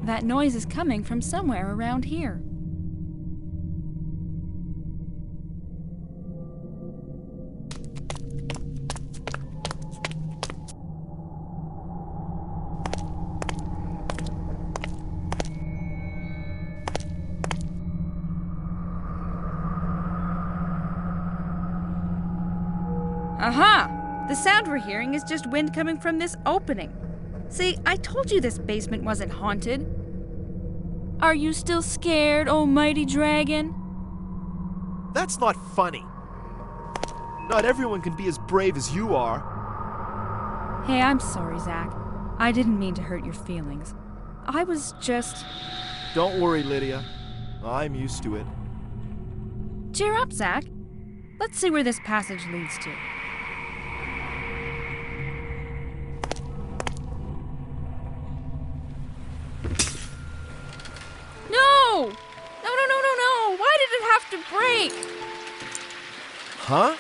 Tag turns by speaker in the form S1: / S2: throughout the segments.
S1: That noise is coming from somewhere around here. Aha! The sound we're hearing is just wind coming from this opening. See, I told you this basement wasn't haunted. Are you still scared, almighty dragon?
S2: That's not funny. Not everyone can be as brave as you are.
S1: Hey, I'm sorry, Zach. I didn't mean to hurt your feelings. I was just...
S2: Don't worry, Lydia. I'm used to it.
S1: Cheer up, Zach. Let's see where this passage leads to. No! No! Why did it have to break?
S2: Huh?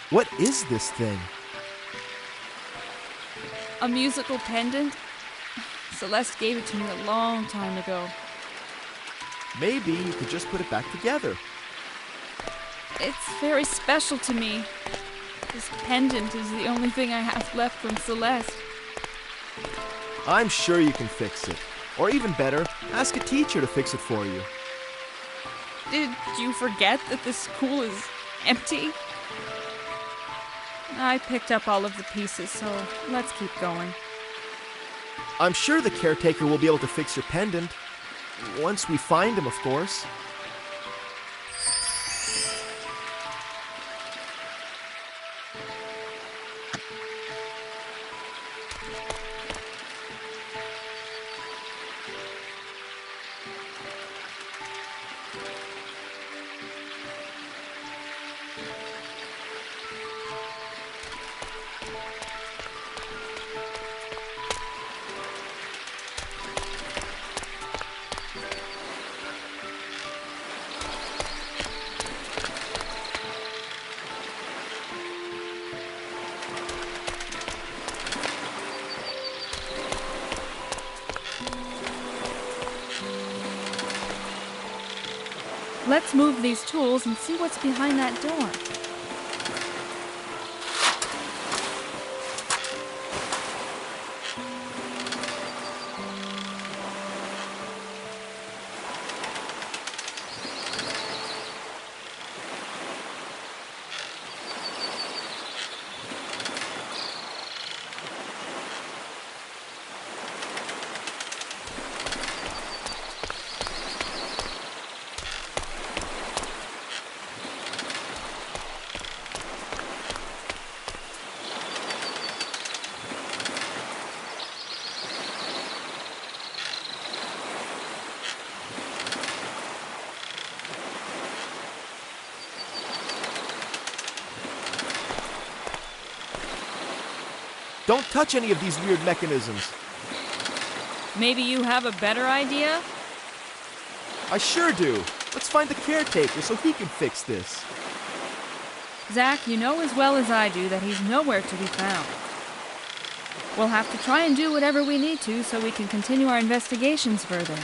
S2: What is this thing?
S1: A musical pendant? Celeste gave it to me a long time ago.
S2: Maybe you could just put it back together.
S1: It's very special to me. This pendant is the only thing I have left from Celeste.
S2: I'm sure you can fix it. Or even better, ask a teacher to fix it for you.
S1: Did you forget that the school is empty? I picked up all of the pieces, so let's keep going.
S2: I'm sure the caretaker will be able to fix your pendant. Once we find him, of course.
S1: Let's move these tools and see what's behind that door.
S2: Don't touch any of these weird mechanisms.
S1: Maybe you have a better idea?
S2: I sure do. Let's find the caretaker so he can fix this.
S1: Zach, you know as well as I do that he's nowhere to be found. We'll have to try and do whatever we need to so we can continue our investigations further.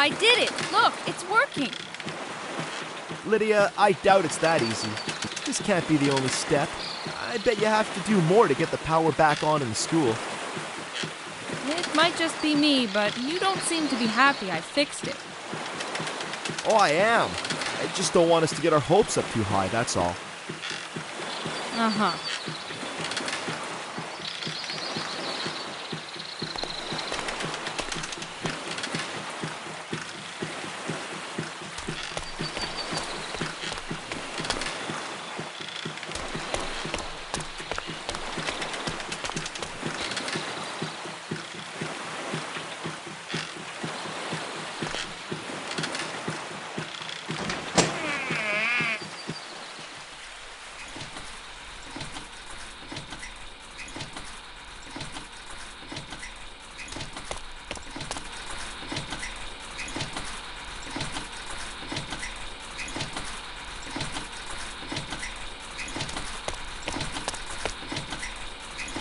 S1: I did it! Look, it's working!
S2: Lydia, I doubt it's that easy. This can't be the only step. I bet you have to do more to get the power back on in the school.
S1: It might just be me, but you don't seem to be happy I fixed it.
S2: Oh, I am. I just don't want us to get our hopes up too high, that's all.
S1: Uh-huh.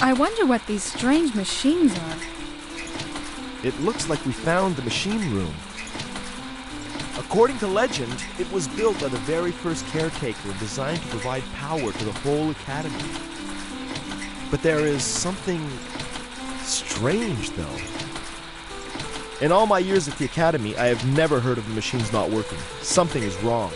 S1: I wonder what these strange machines are.
S2: It looks like we found the machine room. According to legend, it was built by the very first caretaker and designed to provide power to the whole academy. But there is something strange, though. In all my years at the academy, I have never heard of the machines not working. Something is wrong.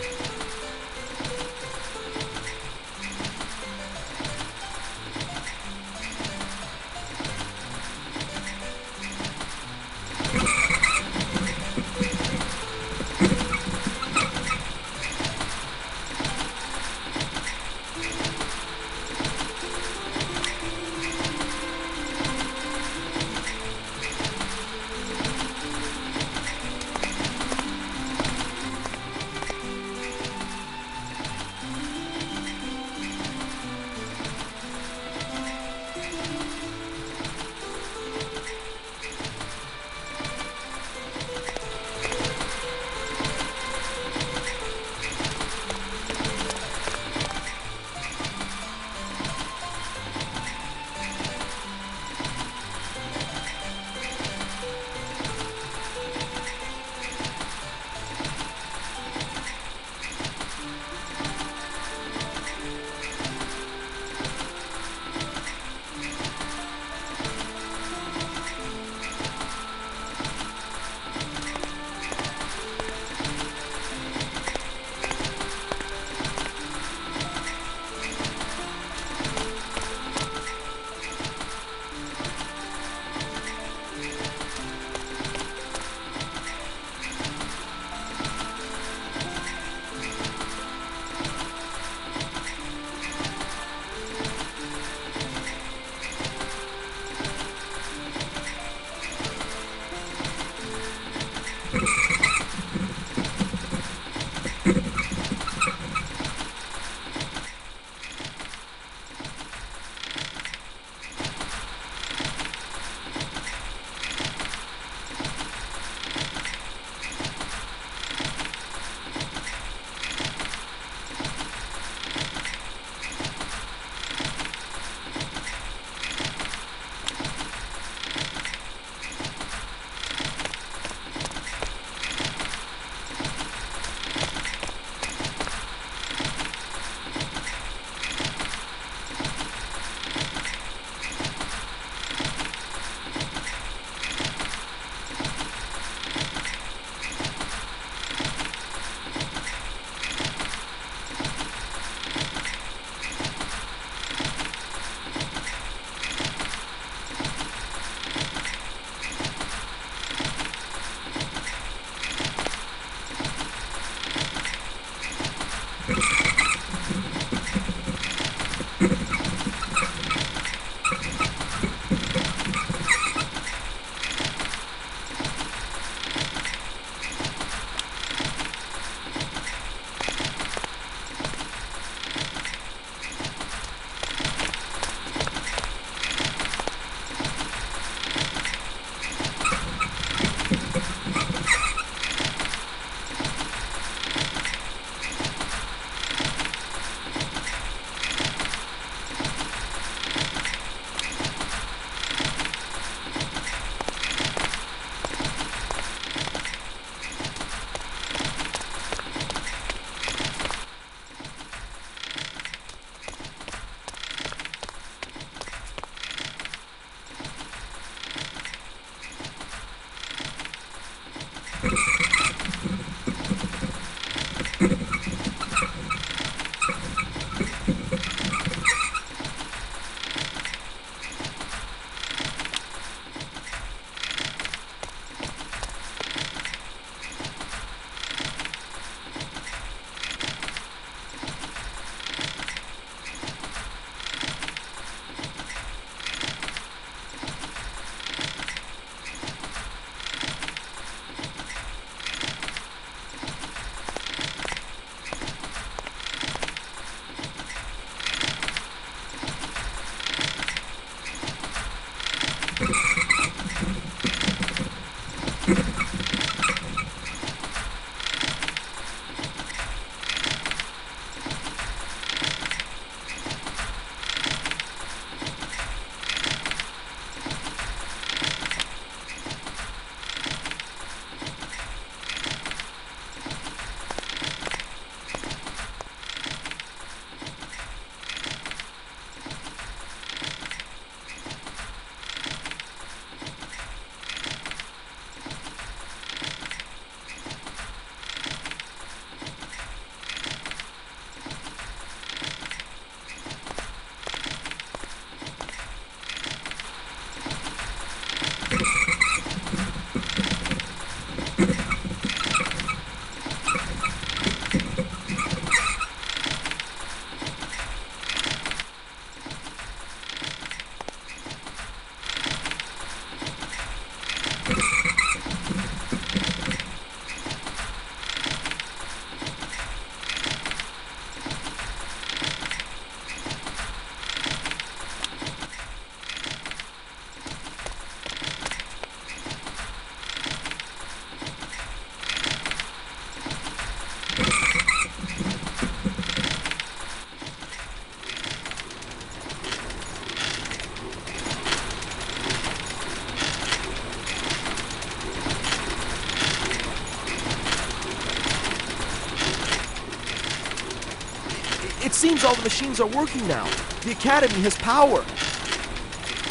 S2: It seems all the machines are working now. The Academy has power.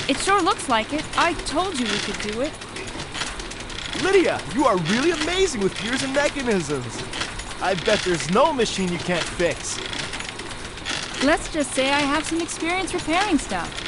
S1: It sure looks like it. I told you we could do it.
S2: Lydia, you are really amazing with gears and mechanisms. I bet there's no machine you can't fix.
S1: Let's just say I have some experience repairing stuff.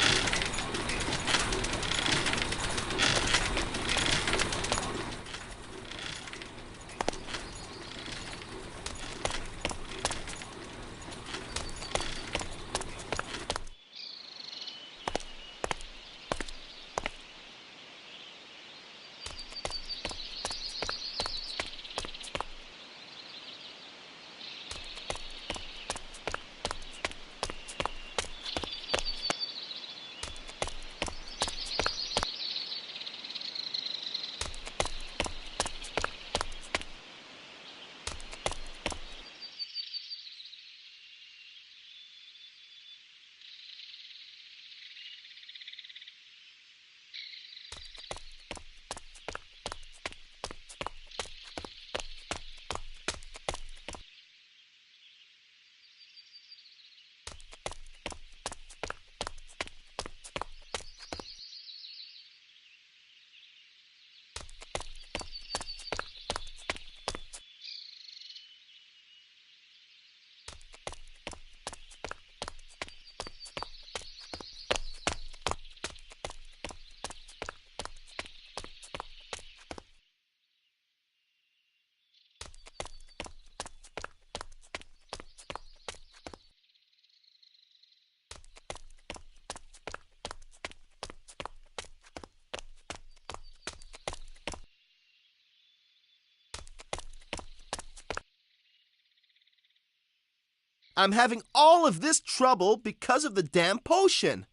S2: I'm having all of this trouble because of the damn potion.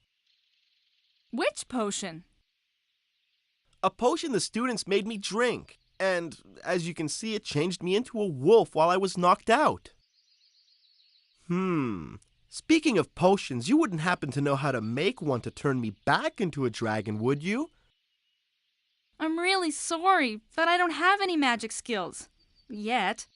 S1: Which potion?
S2: A potion the students made me drink. And as you can see, it changed me into a wolf while I was knocked out. Speaking of potions, you wouldn't happen to know how to make one to turn me back into a dragon, would you?
S1: I'm really sorry, but I don't have any magic skills. Yet.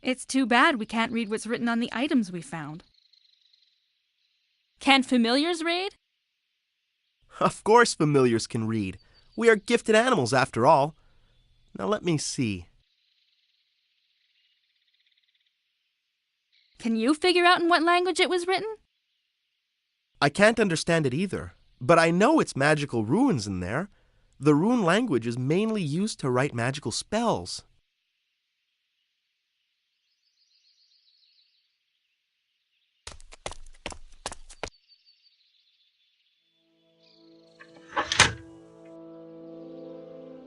S1: It's too bad we can't read what's written on the items we found. Can familiars read?
S2: Of course familiars can read. We are gifted animals after all. Now let me see.
S1: Can you figure out in what language it was written?
S2: I can't understand it either, but I know it's magical runes in there. The rune language is mainly used to write magical spells.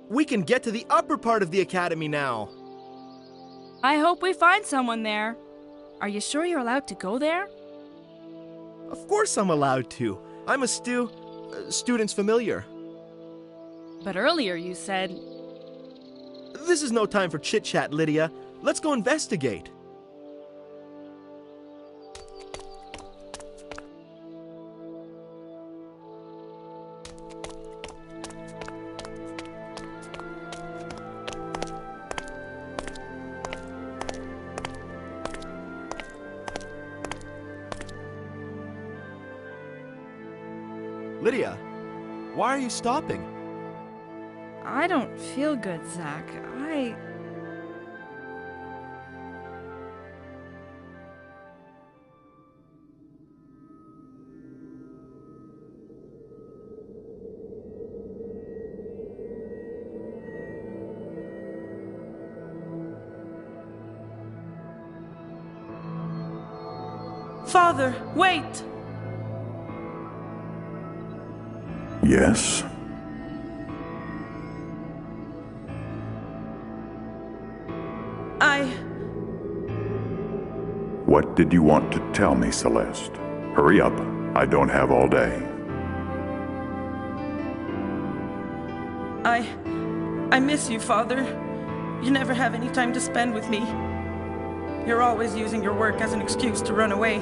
S2: We can get to the upper part of the academy now.
S1: I hope we find someone there. Are you sure you're allowed to go there?
S2: Of course I'm allowed to. I'm a student's familiar.
S1: But earlier you said...
S2: This is no time for chit-chat, Lydia. Let's go investigate. Lydia, why are you stopping?
S1: I don't feel good, Zach.
S3: Father, wait!
S4: Yes? What did you want to tell me, Celeste? Hurry up. I don't have all day.
S3: I miss you, Father. You never have any time to spend with me. You're always using your work as an excuse to run away.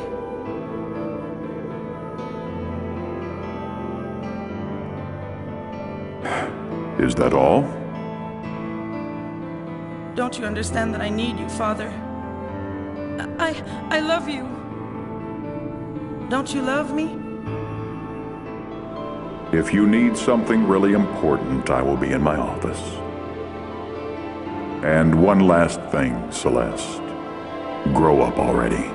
S4: Is that all?
S3: Don't you understand that I need you, Father? I love you. Don't you love me?
S4: If you need something really important, I will be in my office. And one last thing, Celeste. Grow up already.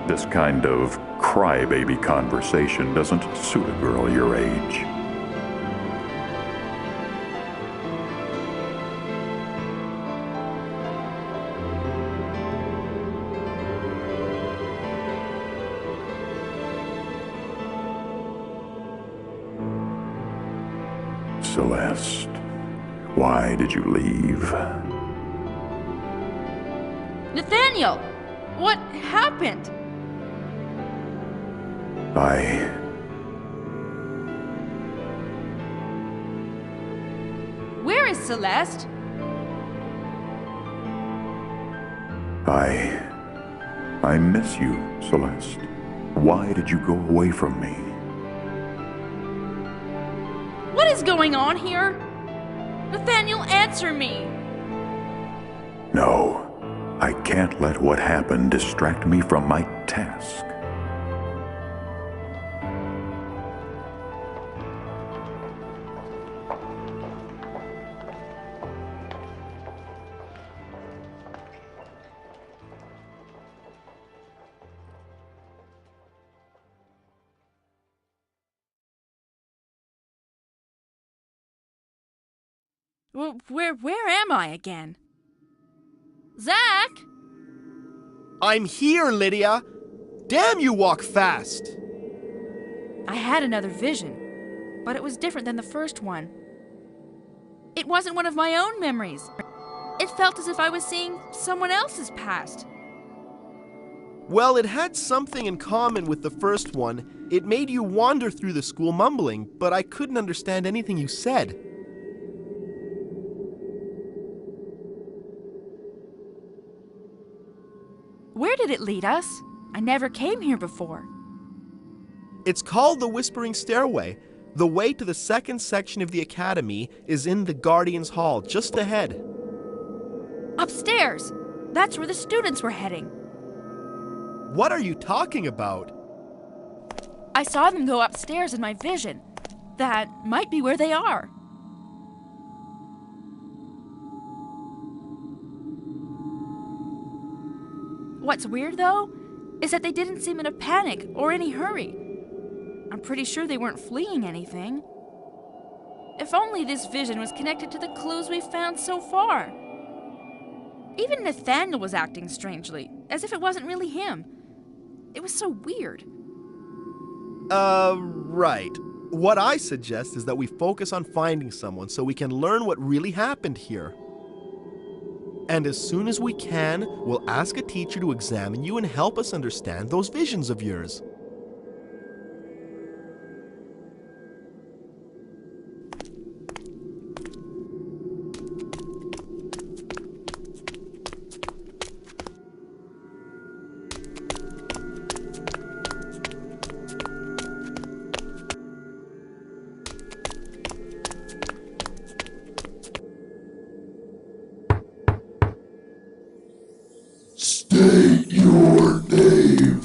S4: This kind of crybaby conversation doesn't suit a girl your age. Celeste, why did you leave?
S1: Nathaniel! What happened? Where is Celeste?
S4: I miss you, Celeste. Why did you go away from me?
S1: What is going on here? Nathaniel, answer me!
S4: No, I can't let what happened distract me from my task.
S1: Well, where am I again? Zach!
S2: I'm here, Lydia! Damn, you walk fast!
S1: I had another vision, but it was different than the first one. It wasn't one of my own memories. It felt as if I was seeing someone else's past.
S2: Well, it had something in common with the first one. It made you wander through the school mumbling, but I couldn't understand anything you said.
S1: Where did it lead us? I never came here before.
S2: It's called the Whispering Stairway. The way to the second section of the academy is in the Guardian's Hall, just ahead.
S1: Upstairs! That's where the students were heading.
S2: What are you talking about?
S1: I saw them go upstairs in my vision. That might be where they are. What's weird, though, is that they didn't seem in a panic or any hurry. I'm pretty sure they weren't fleeing anything. If only this vision was connected to the clues we've found so far. Even Nathaniel was acting strangely, as if it wasn't really him. It was so weird.
S2: Right. What I suggest is that we focus on finding someone so we can learn what really happened here. And as soon as we can, we'll ask a teacher to examine you and help us understand those visions of yours.
S5: State your name,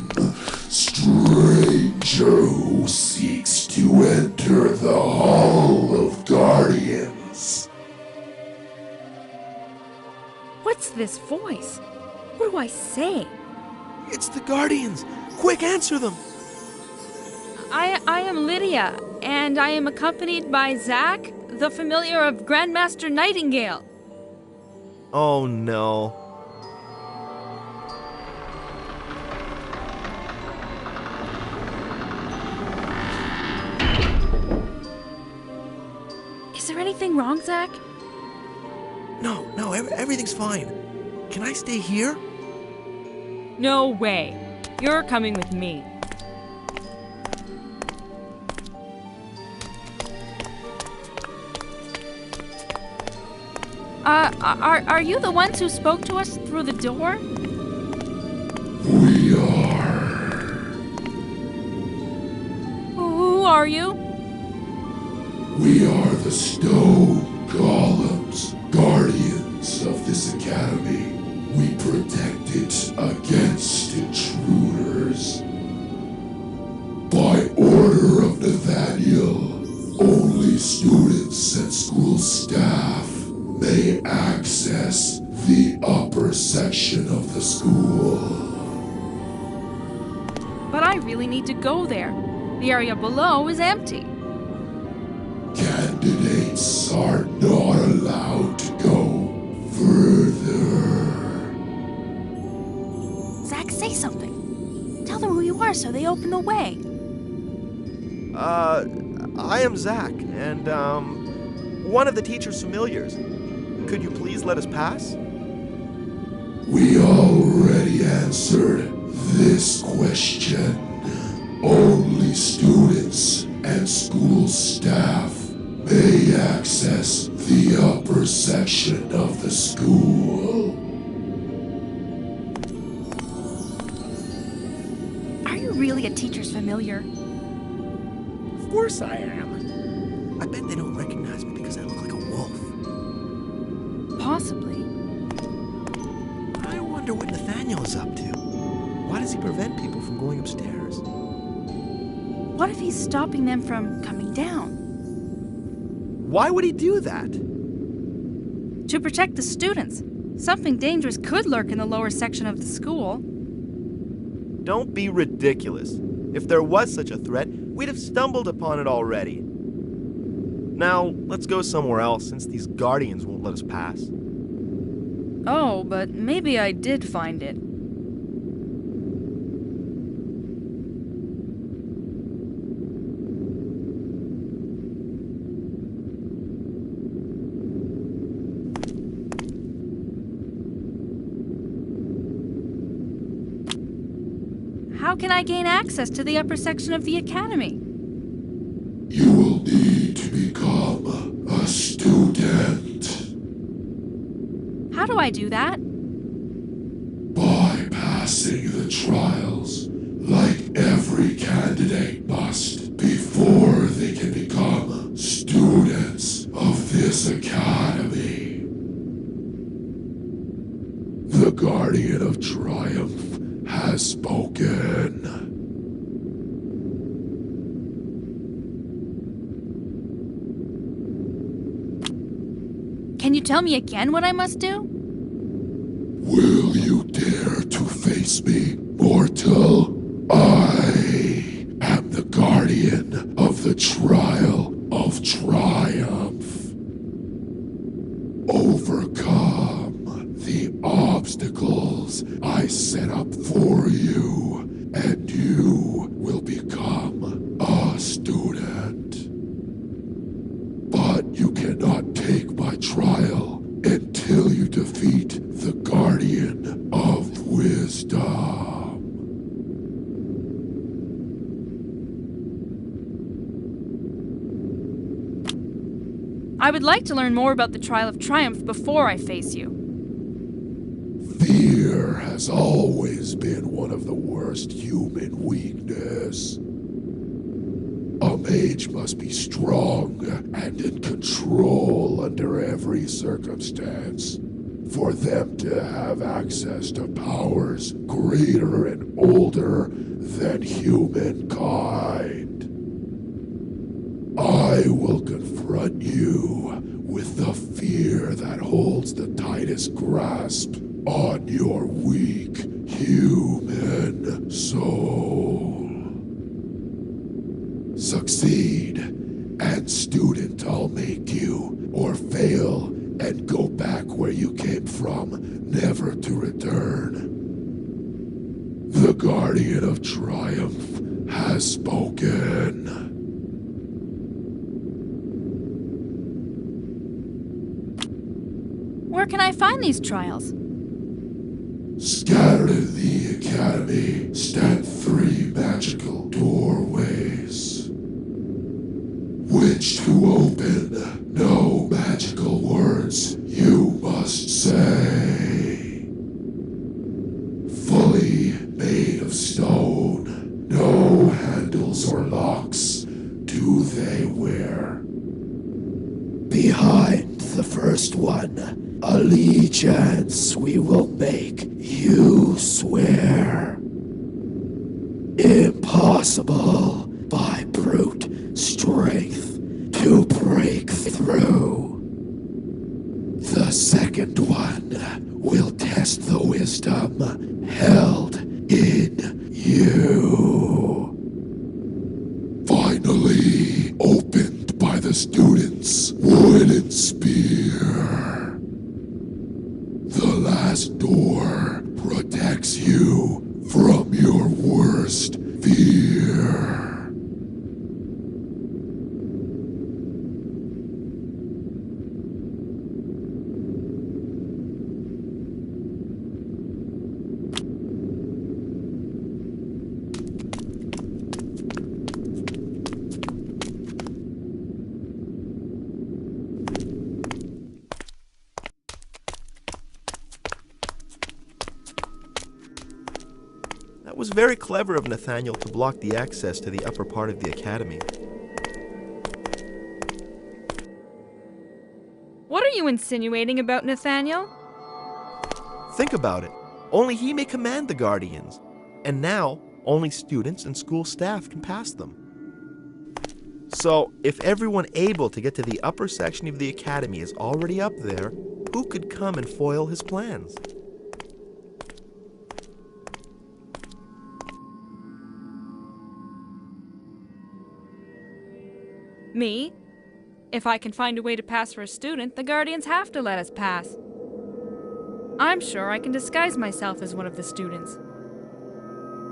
S5: stranger who seeks to enter the Hall of Guardians.
S1: What's this voice? What do I say?
S2: It's the Guardians! Quick, answer them!
S1: I am Lydia, and I am accompanied by Zack, the familiar of Grandmaster Nightingale.
S2: Oh no.
S1: Is there anything wrong, Zack?
S2: No, everything's fine. Can I stay here?
S1: No way. You're coming with me. Are you the ones who spoke to us through the door?
S5: We are.
S1: Who are you?
S5: We are the stone golems, guardians of this academy. We protect it against intruders. By order of Nathaniel, only students and school staff may access the upper section of the school.
S1: But I really need to go there. The area below is empty.
S5: Candidates are not allowed to go further.
S1: Zack, say something. Tell them who you are so they open the way.
S2: I am Zack, and, one of the teacher's familiars. Could you please let us pass?
S5: We already answered this question. Only students and school staff may access the upper section of the school.
S1: Are you really a teacher's familiar?
S2: Of course I am. I bet they don't recognize me because I look like a wolf.
S1: Possibly.
S2: I wonder what Nathaniel is up to. Why does he prevent people from going upstairs?
S1: What if he's stopping them from coming down?
S2: Why would he do that?
S1: To protect the students. Something dangerous could lurk in the lower section of the school.
S2: Don't be ridiculous. If there was such a threat, we'd have stumbled upon it already. Now, let's go somewhere else since these guardians won't let us pass.
S1: Oh, but maybe I did find it. How can I gain access to the upper section of the academy?
S5: You will need to become a student.
S1: How do I do that?
S5: By passing the trials, like every candidate must, before they can become students of this academy. Guardian of Triumph has spoken.
S1: Can you tell me again what I must do?
S5: Will you dare to face me, mortal? I am the Guardian of the Trial of Triumph. Overcome the obstacles I set up for you, and you will become a student. But you cannot take my trial until you defeat the Guardian of Wisdom.
S1: I would like to learn more about the Trial of Triumph before I face you.
S5: Fear has always been one of the worst human weakness. A mage must be strong and in control under every circumstance for them to have access to powers greater and older than humankind. I will confront you with the fear that holds the tightest grasp on your weak human soul. Succeed, and student I'll make you, or fail and go back where you came from, never to return. The Guardian of Triumph has spoken.
S1: Where can I find these trials?
S5: Scattered in the academy stand 3 magical doorways, which to open, no magical words you must say. Fully made of stone, no handles or locks do they wear. Behind the first one, allegiance we will make you swear. Impossible by brute strength to break through. The second one will test the wisdom held in you. Finally opened by the students' wooden spear. The last door protects you from your worst fear.
S2: That was very clever of Nathaniel to block the access to the upper part of the academy.
S1: What are you insinuating about Nathaniel?
S2: Think about it. Only he may command the Guardians. And now, only students and school staff can pass them. So, if everyone able to get to the upper section of the academy is already up there, who could come and foil his plans?
S1: Me? If I can find a way to pass for a student, the Guardians have to let us pass. I'm sure I can disguise myself as one of the students.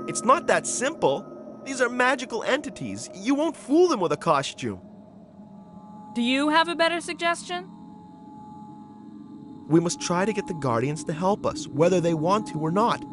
S2: It's not that simple. These are magical entities. You won't fool them with a costume.
S1: Do you have a better suggestion?
S2: We must try to get the Guardians to help us, whether they want to or not.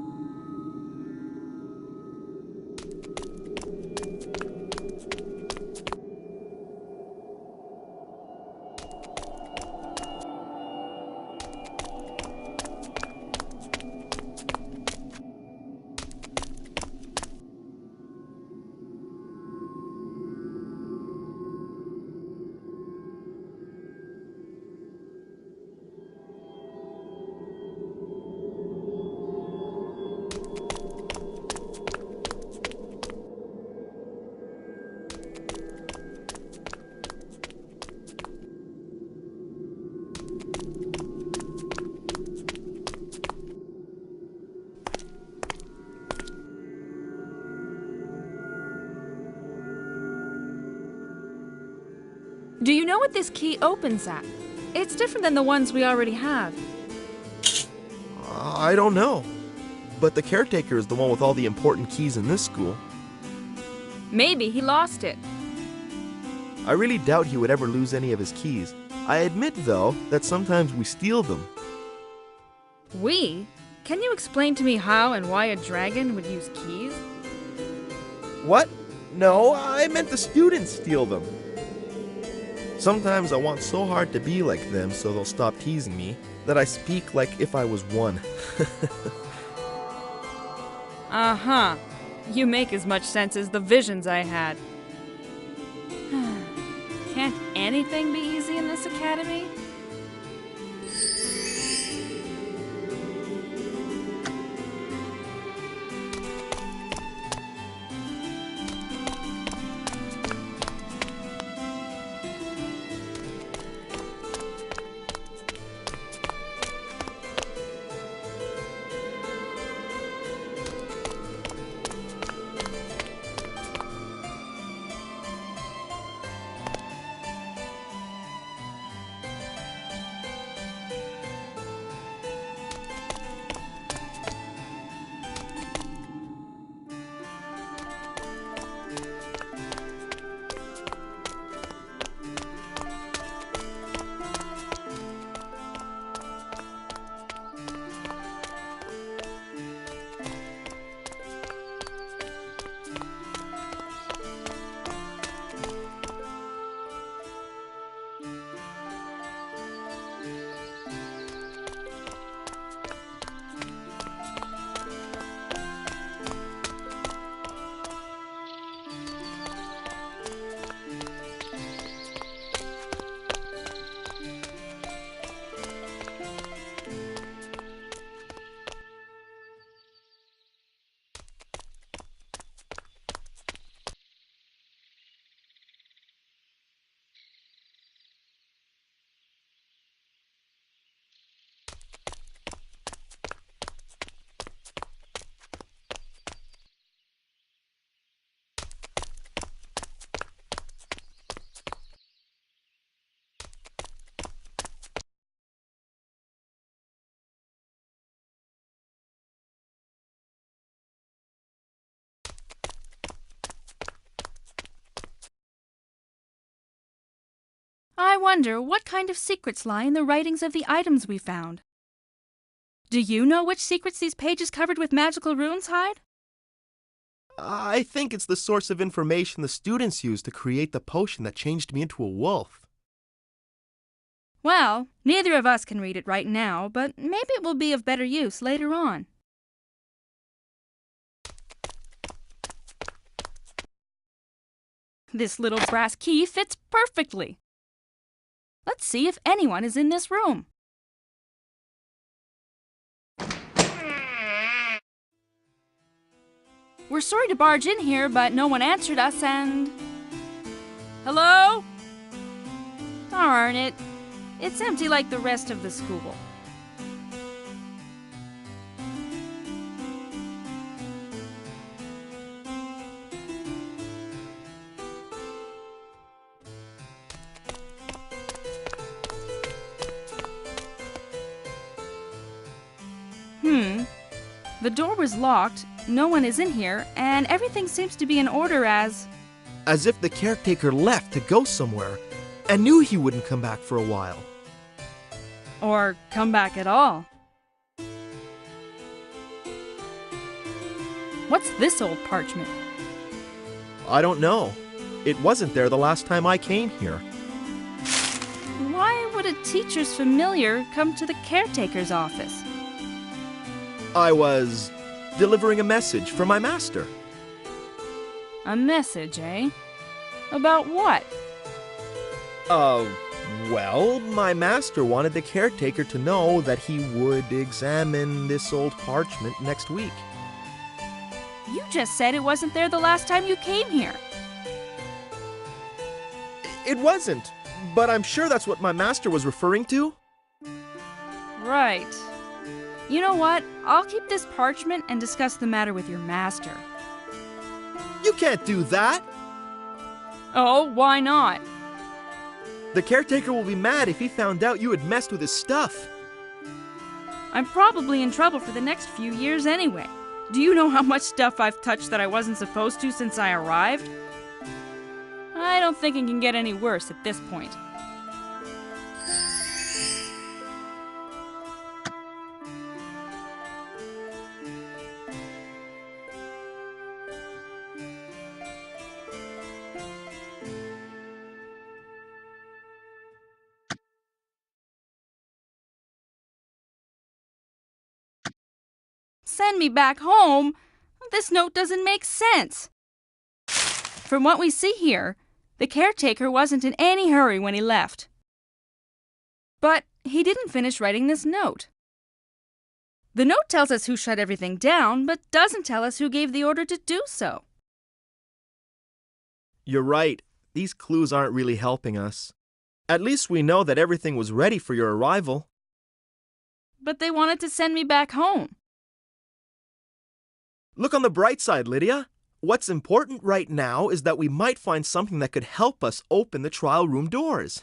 S1: Do you know what this key opens at? It's different than the ones we already have.
S2: I don't know. But the caretaker is the one with all the important keys in this school.
S1: Maybe he lost it.
S2: I really doubt he would ever lose any of his keys. I admit, though, that sometimes we steal them.
S1: We? Can you explain to me how and why a dragon would use keys?
S2: What? No, I meant the students steal them. Sometimes I want so hard to be like them so they'll stop teasing me that I speak like if I was one.
S1: Uh-huh. You make as much sense as the visions I had. Can't anything be easy in this academy? I wonder what kind of secrets lie in the writings of the items we found. Do you know which secrets these pages covered with magical runes hide?
S2: I think it's the source of information the students used to create the potion that changed me into a wolf.
S1: Well, neither of us can read it right now, but maybe it will be of better use later on. This little brass key fits perfectly. Let's see if anyone is in this room. We're sorry to barge in here, but no one answered us and... Hello? Darn it. It's empty like the rest of the school. The door was locked, no one is in here, and everything seems to be in order as
S2: if the caretaker left to go somewhere and knew he wouldn't come back for a while.
S1: Or come back at all. What's this old parchment?
S2: I don't know. It wasn't there the last time I came here.
S1: Why would a teacher's familiar come to the caretaker's office?
S2: I was delivering a message for my master.
S1: A message, eh? About what?
S2: Well, my master wanted the caretaker to know that he would examine this old parchment next week.
S1: You just said it wasn't there the last time you came here.
S2: It wasn't, but I'm sure that's what my master was referring to.
S1: Right. You know what? I'll keep this parchment and discuss the matter with your master.
S2: You can't do that.
S1: Oh, why not?
S2: The caretaker will be mad if he found out you had messed with his stuff.
S1: I'm probably in trouble for the next few years anyway. Do you know how much stuff I've touched that I wasn't supposed to since I arrived? I don't think it can get any worse at this point. Send me back home? This note doesn't make sense. From what we see here, the caretaker wasn't in any hurry when he left. But he didn't finish writing this note. The note tells us who shut everything down, but doesn't tell us who gave the order to do so.
S2: You're right. These clues aren't really helping us. At least we know that everything was ready for your arrival.
S1: But they wanted to send me back home.
S2: Look on the bright side, Lydia. What's important right now is that we might find something that could help us open the trial room doors.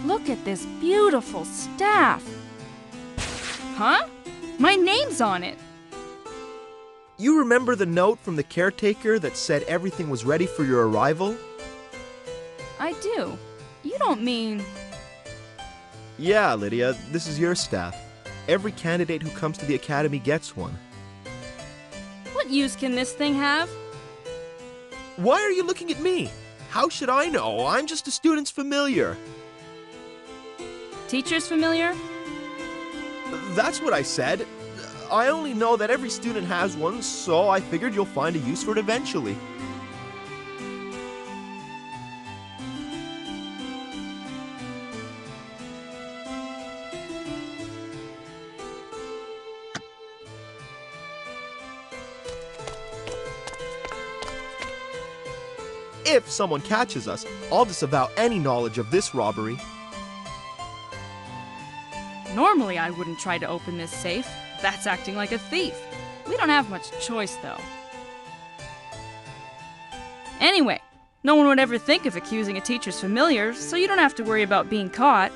S1: Look at this beautiful staff. Huh? My name's on it.
S2: You remember the note from the caretaker that said everything was ready for your arrival?
S1: I do. You don't mean...
S2: Yeah, Lydia, this is your staff. Every candidate who comes to the academy gets one.
S1: What use can this thing have?
S2: Why are you looking at me? How should I know? I'm just a student's familiar.
S1: Teacher's familiar?
S2: That's what I said. I only know that every student has one, so I figured you'll find a use for it eventually. If someone catches us, I'll disavow any knowledge of this robbery.
S1: Normally I wouldn't try to open this safe. That's acting like a thief. We don't have much choice, though. Anyway, no one would ever think of accusing a teacher's familiar, so you don't have to worry about being caught.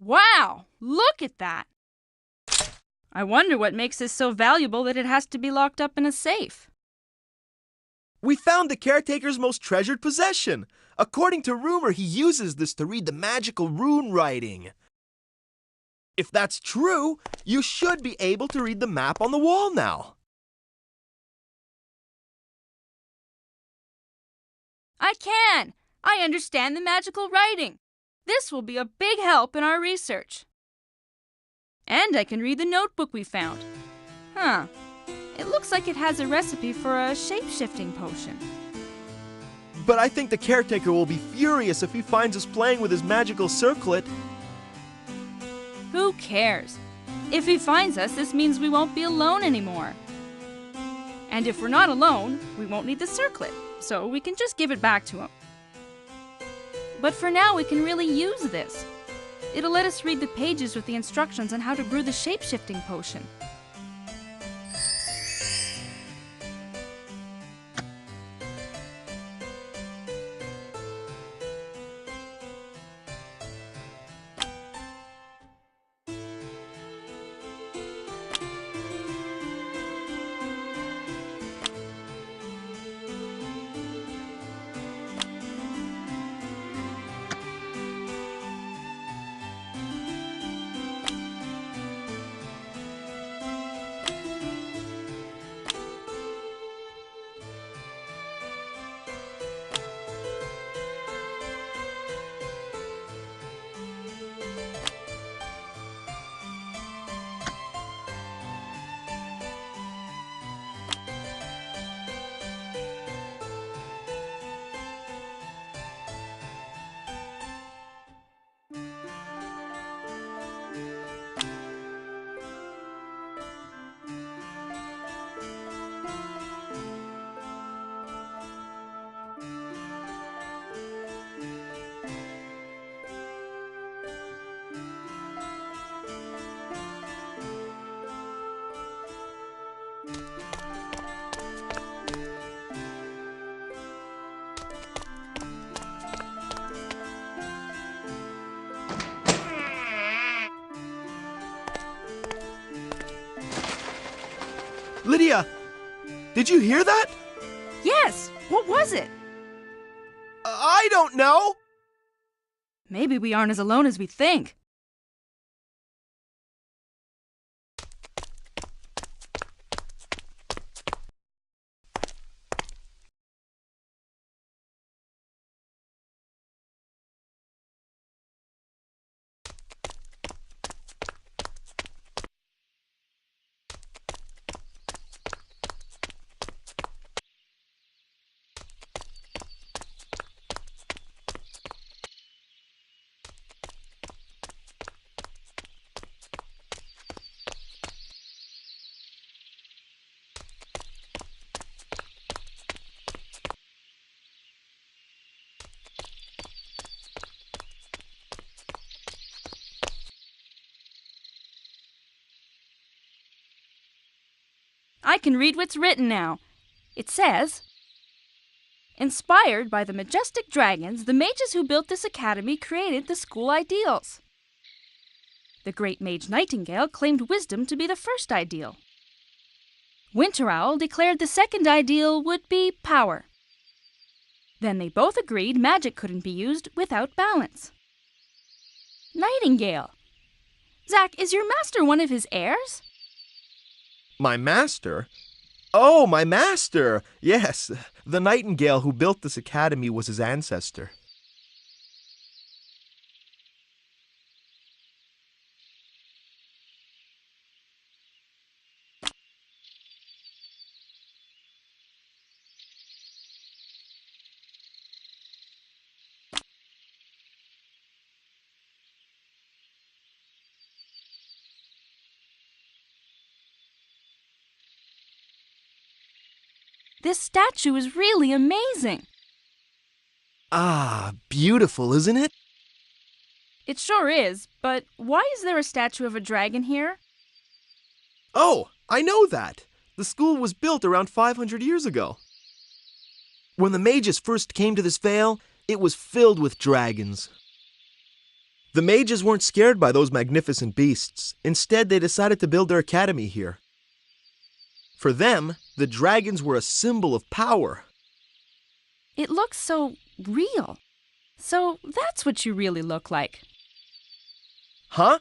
S1: Wow! Look at that! I wonder what makes this so valuable that it has to be locked up in a safe.
S2: We found the caretaker's most treasured possession. According to rumor, he uses this to read the magical rune writing. If that's true, you should be able to read the map on the wall now.
S1: I can! I understand the magical writing. This will be a big help in our research. And I can read the notebook we found. Huh. It looks like it has a recipe for a shape-shifting potion.
S2: But I think the caretaker will be furious if he finds us playing with his magical circlet.
S1: Who cares? If he finds us, this means we won't be alone anymore. And if we're not alone, we won't need the circlet, so we can just give it back to him. But for now, we can really use this. It'll let us read the pages with the instructions on how to brew the shape-shifting potion.
S2: Lydia! Did you hear that?
S1: Yes! What was it?
S2: I don't know!
S1: Maybe we aren't as alone as we think. I can read what's written now. It says, inspired by the majestic dragons, the mages who built this academy created the school ideals. The great mage Nightingale claimed wisdom to be the first ideal. Winter Owl declared the second ideal would be power. Then they both agreed magic couldn't be used without balance. Nightingale. Zack, is your master one of his heirs?
S2: My master? Oh, my master! Yes, the nightingale who built this academy was his ancestor.
S1: This statue is really amazing.
S2: Ah, beautiful, isn't it?
S1: It sure is, but why is there a statue of a dragon here?
S2: Oh, I know that. The school was built around 500 years ago. When the mages first came to this vale, it was filled with dragons. The mages weren't scared by those magnificent beasts. Instead, they decided to build their academy here. For them, the dragons were a symbol of power.
S1: It looks so real. So that's what you really look like.
S2: Huh?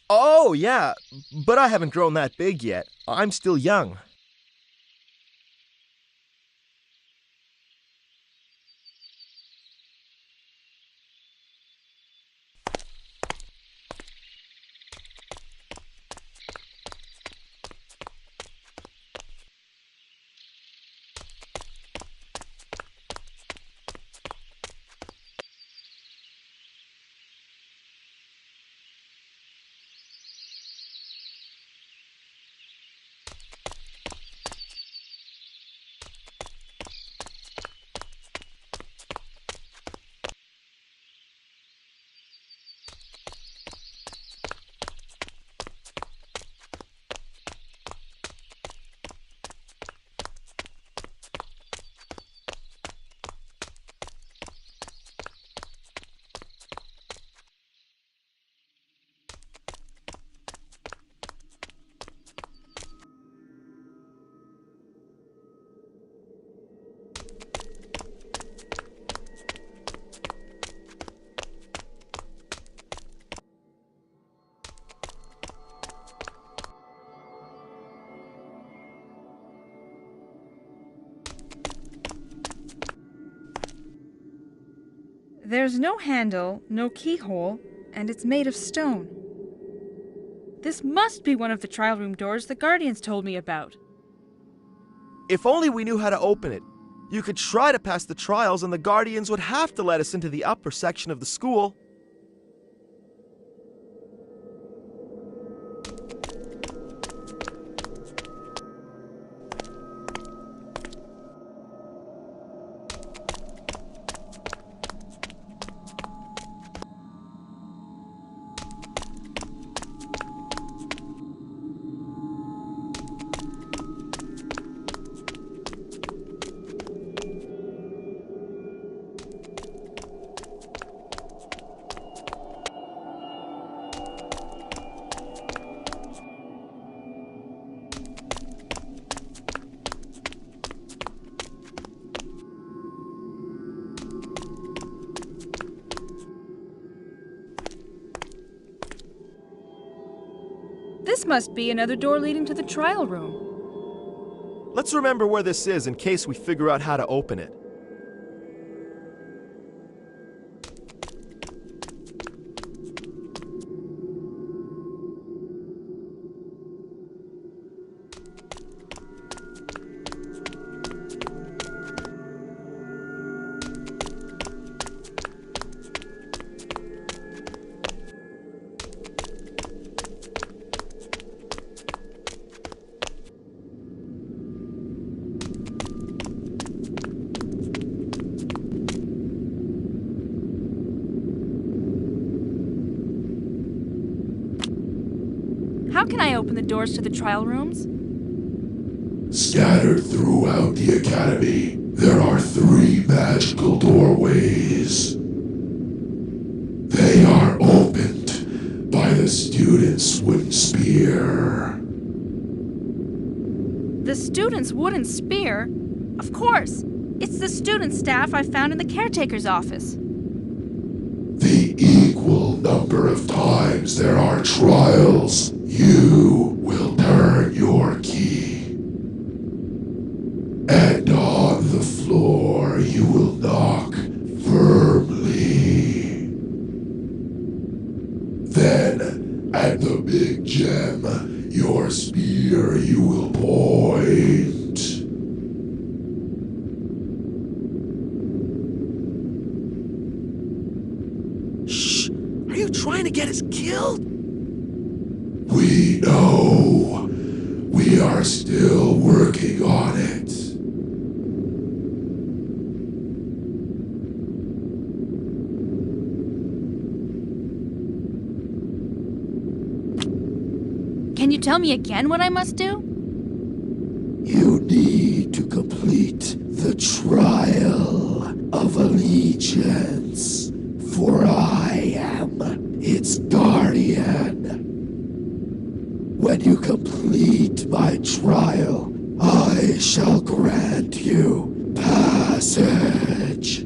S2: Oh, yeah, but I haven't grown that big yet. I'm still young.
S1: There's no handle, no keyhole, and it's made of stone. This must be one of the trial room doors the Guardians told me about.
S2: If only we knew how to open it. You could try to pass the trials and the Guardians would have to let us into the upper section of the school.
S1: This must be another door leading to the trial room.
S2: Let's remember where this is in case we figure out how to open it.
S1: How can I open the doors to the trial rooms?
S5: Scattered throughout the academy, there are 3 magical doorways. They are opened by the student's wooden spear.
S1: The student's wooden spear? Of course! It's the student staff I found in the caretaker's office.
S5: The equal number of times there are trials, you will turn your key. And on the floor you will knock firmly. Then, at the big gem, your spear you will point.
S2: Shh! Are you trying to get us killed?
S5: We know. We are still working on it.
S1: Can you tell me again what I must do?
S5: You need to complete the trial of allegiance, for I am its guardian. When you complete my trial, I shall grant you passage.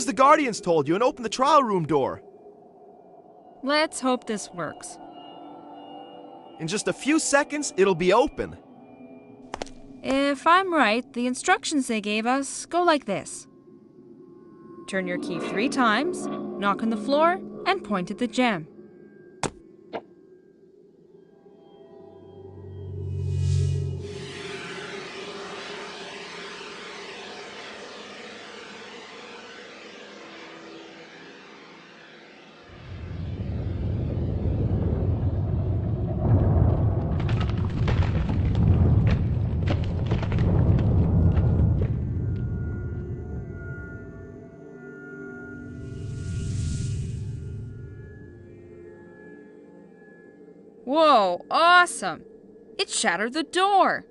S2: as the Guardians told you and open the trial room door.
S1: Let's hope this works.
S2: In just a few seconds, it'll be open.
S1: If I'm right, the instructions they gave us go like this. Turn your key 3 times, knock on the floor, and point at the gem. Whoa, awesome! It shattered the door!